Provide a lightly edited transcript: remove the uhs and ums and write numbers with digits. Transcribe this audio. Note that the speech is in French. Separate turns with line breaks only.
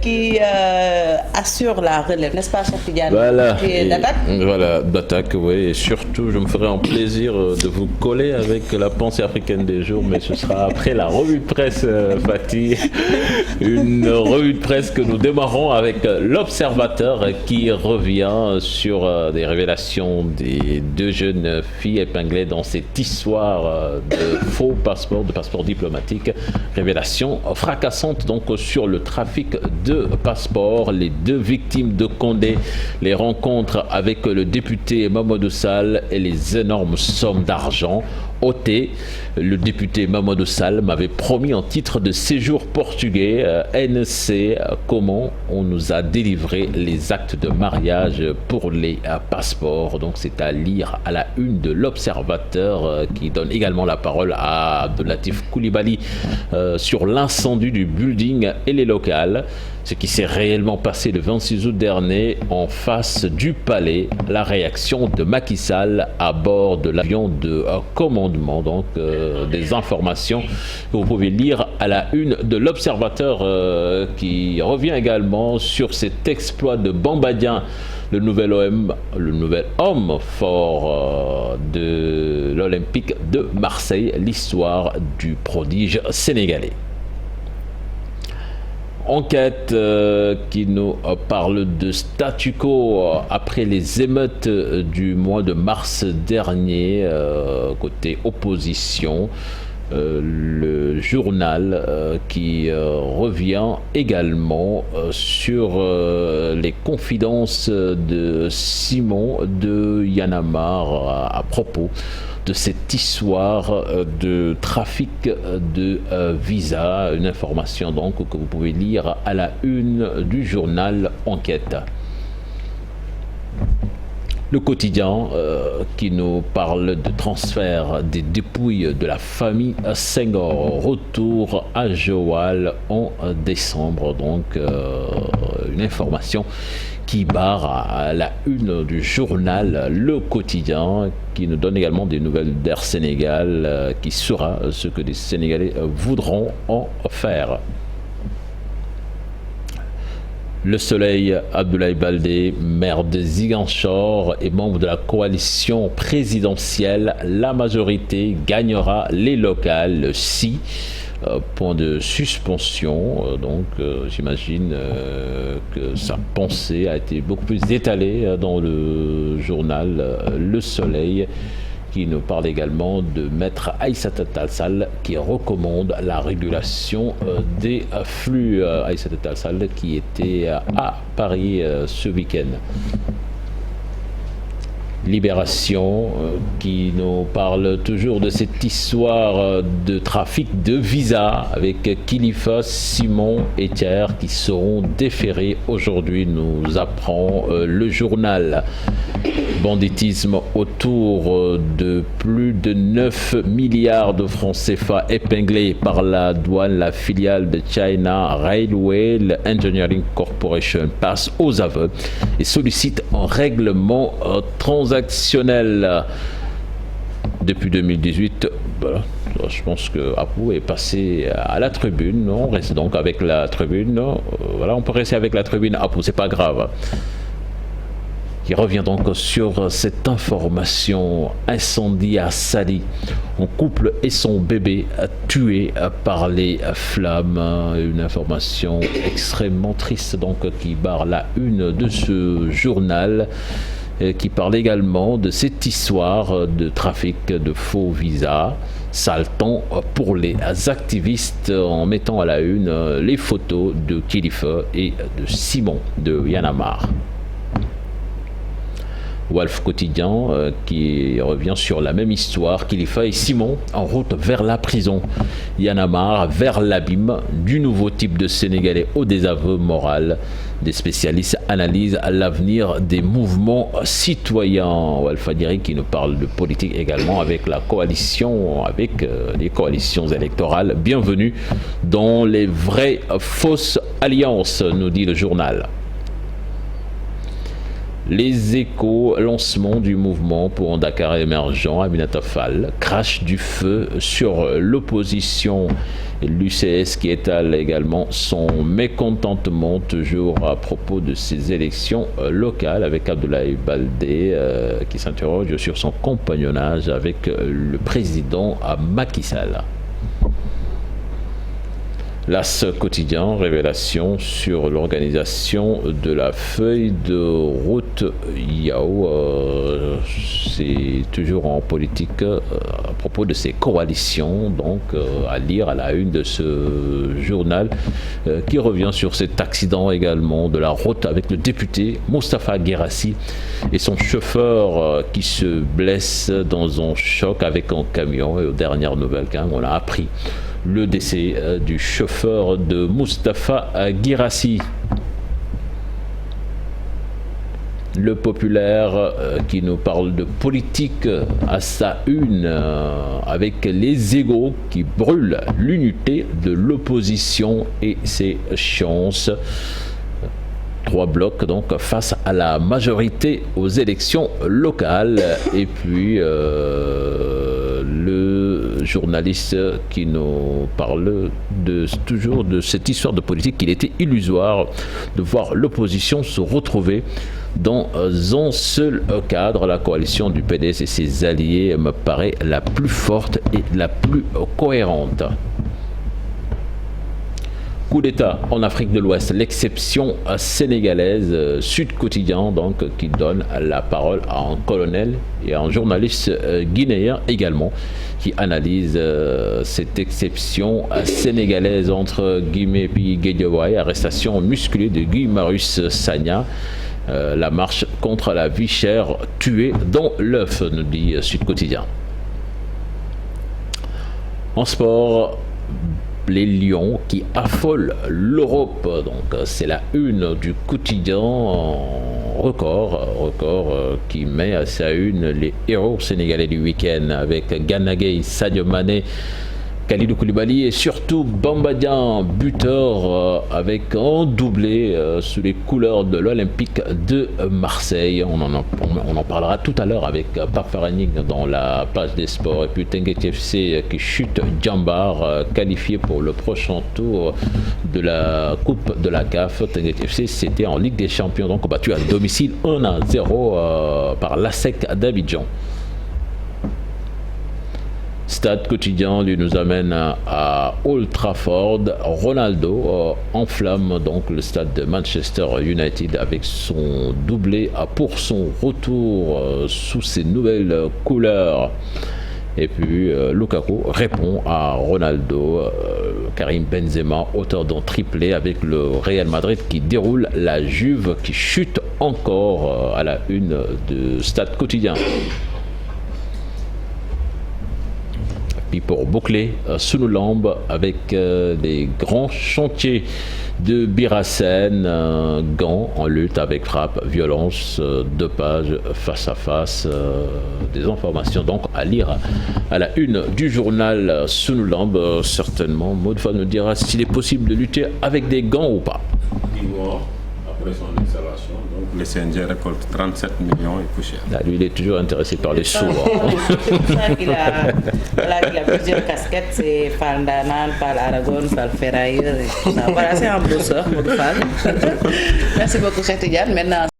qui assure la relève, n'est-ce pas, Cheikh Tidiane?
Voilà,
d'attaque.
d'attaque, oui. Et surtout, je me ferai un plaisir de vous coller avec la pensée africaine des jours, mais ce sera après la revue de presse, Fatih. Une revue de presse que nous démarrons avec l'Observateur qui revient sur des révélations des deux jeunes filles épinglées dans cette histoire de faux passeports, de passeports diplomatiques. Révélation fracassante donc sur le trafic de passeports. Les deux victimes de Condé, les rencontres avec le député Mamadou Sall et les énormes sommes d'argent. Ôté, le député Mamadou Sall m'avait promis en titre de séjour portugais NC comment on nous a délivré les actes de mariage pour les passeports. Donc c'est à lire à la une de l'Observateur qui donne également la parole à Abdelatif Coulibaly sur l'incendie du building et les locales. Ce qui s'est réellement passé le 26 août dernier en face du palais, la réaction de Macky Sall à bord de l'avion de commandement. Donc des informations que vous pouvez lire à la une de l'Observateur qui revient également sur cet exploit de Bambadien, le nouvel homme fort de l'Olympique de Marseille, l'histoire du prodige sénégalais. Enquête qui nous parle de statu quo après les émeutes du mois de mars dernier côté opposition. Le journal qui revient également sur les confidences de Simon de Y'en a marre à propos de cette histoire de trafic de visa, une information donc que vous pouvez lire à la une du journal Enquête. Le quotidien qui nous parle de transfert des dépouilles de la famille Senghor, retour à Joal en décembre, donc une information qui barre à la une du journal Le Quotidien, qui nous donne également des nouvelles d'Air Sénégal, qui sera ce que les Sénégalais voudront en faire. Le Soleil, Abdoulaye Baldé, maire de Ziguinchor et membre de la coalition présidentielle, la majorité gagnera les locales si. Point de suspension, donc j'imagine que sa pensée a été beaucoup plus étalée dans le journal Le Soleil, qui nous parle également de Maître Aïssata Tall Sall qui recommande la régulation des flux. Aïssata Tall Sall qui était à Paris ce week-end. Libération qui nous parle toujours de cette histoire de trafic de visa avec Kilifeu, Simon et Thiers qui seront déférés aujourd'hui, nous apprend le journal. Banditisme autour de plus de 9 milliards de francs CFA épinglés par la douane. La filiale de China Railway Engineering Corporation passe aux aveux et sollicite un règlement transactionnel. Depuis 2018, voilà, je pense que Apou est passé à la tribune. On reste donc avec la tribune. Voilà, on peut rester avec la tribune Apou, c'est pas grave. Qui revient donc sur cette information. Incendie à Sali. Un couple et son bébé tués par les flammes. Une information extrêmement triste donc qui barre la une de ce journal, qui parle également de cette histoire de trafic de faux visas. Sale temps pour les activistes en mettant à la une les photos de Kilifeu et de Simon de Y'en a marre. Walf Quotidien qui revient sur la même histoire. Kilifeu et Simon en route vers la prison. Y'en a marre vers l'abîme du nouveau type de Sénégalais au désaveu moral. Des spécialistes analysent l'avenir des mouvements citoyens. Walfadjri qui nous parle de politique également avec la coalition, avec les coalitions électorales. Bienvenue dans les vraies fausses alliances, nous dit le journal. Les Échos, lancement du mouvement pour un Dakar émergent. Aminata Fall crache du feu sur l'opposition L'UCS qui étale également son mécontentement toujours à propos de ces élections locales avec Abdoulaye Baldé qui s'interroge sur son compagnonnage avec le président Macky Sall. L'As quotidien, révélation sur l'organisation de la feuille de route Yao. C'est toujours en politique à propos de ces coalitions, donc à lire à la une de ce journal qui revient sur cet accident également de la route avec le député Moustapha Guirassy et son chauffeur qui se blesse dans un choc avec un camion. Et aux dernières nouvelles, on a appris le décès du chauffeur de Moustapha Guirassy. Le Populaire qui nous parle de politique à sa une avec les égos qui brûlent l'unité de l'opposition et ses chances. 3 blocs donc face à la majorité aux élections locales. Et puis le journaliste qui nous parle toujours de cette histoire de politique, qu'il était illusoire de voir l'opposition se retrouver dans un seul cadre. La coalition du PDS et ses alliés me paraît la plus forte et la plus cohérente. Coup d'État en Afrique de l'Ouest, l'exception sénégalaise, Sud Quotidien donc qui donne la parole à un colonel et à un journaliste guinéen également qui analyse cette exception sénégalaise entre Guimé et Guédiawaye, arrestation musclée de Guy Marius Sagna. La marche contre la vie chère tuée dans l'œuf, nous dit Sud Quotidien. En sport, les Lions qui affolent l'Europe. Donc c'est la une du quotidien record qui met à sa une les héros sénégalais du week-end avec Gana Gueye, Sadio Mané, Kalidou Koulibaly et surtout Bamba Dieng, buteur avec un doublé sous les couleurs de l'Olympique de Marseille. On en parlera tout à l'heure avec Pape Faranig dans la page des sports. Et puis Teungueth FC qui chute Djambar, qualifié pour le prochain tour de la Coupe de la CAF. Teungueth FC, c'était en Ligue des Champions, donc battu à domicile 1-0 par l'ASEC d'Abidjan. Stade quotidien lui nous amène à Old Trafford. Ronaldo enflamme donc le stade de Manchester United avec son doublé pour son retour sous ses nouvelles couleurs. Et puis Lukaku répond à Ronaldo. Karim Benzema, auteur d'un triplé avec le Real Madrid qui déroule la Juve qui chute encore à la une de Stade quotidien. Puis pour boucler, Sunulamb avec des grands chantiers de Birassen, Gand en lutte avec frappe, violence, 2 pages face à face, des informations donc à lire à la une du journal Sunulamb. Certainement, Maud nous dira s'il est possible de lutter avec des gants ou pas.
Après son installation, donc le CNG récolte 37 millions et poussière.
Lui, il est toujours intéressé par les sous.
C'est pour ça qu'il a plusieurs casquettes, c'est Fall Danan, Fall Aragon, Fall Ferrailleur et tout ça. Voilà, c'est un bosseur, Maud Fall. Merci beaucoup, Cheikh Tidiane. Maintenant,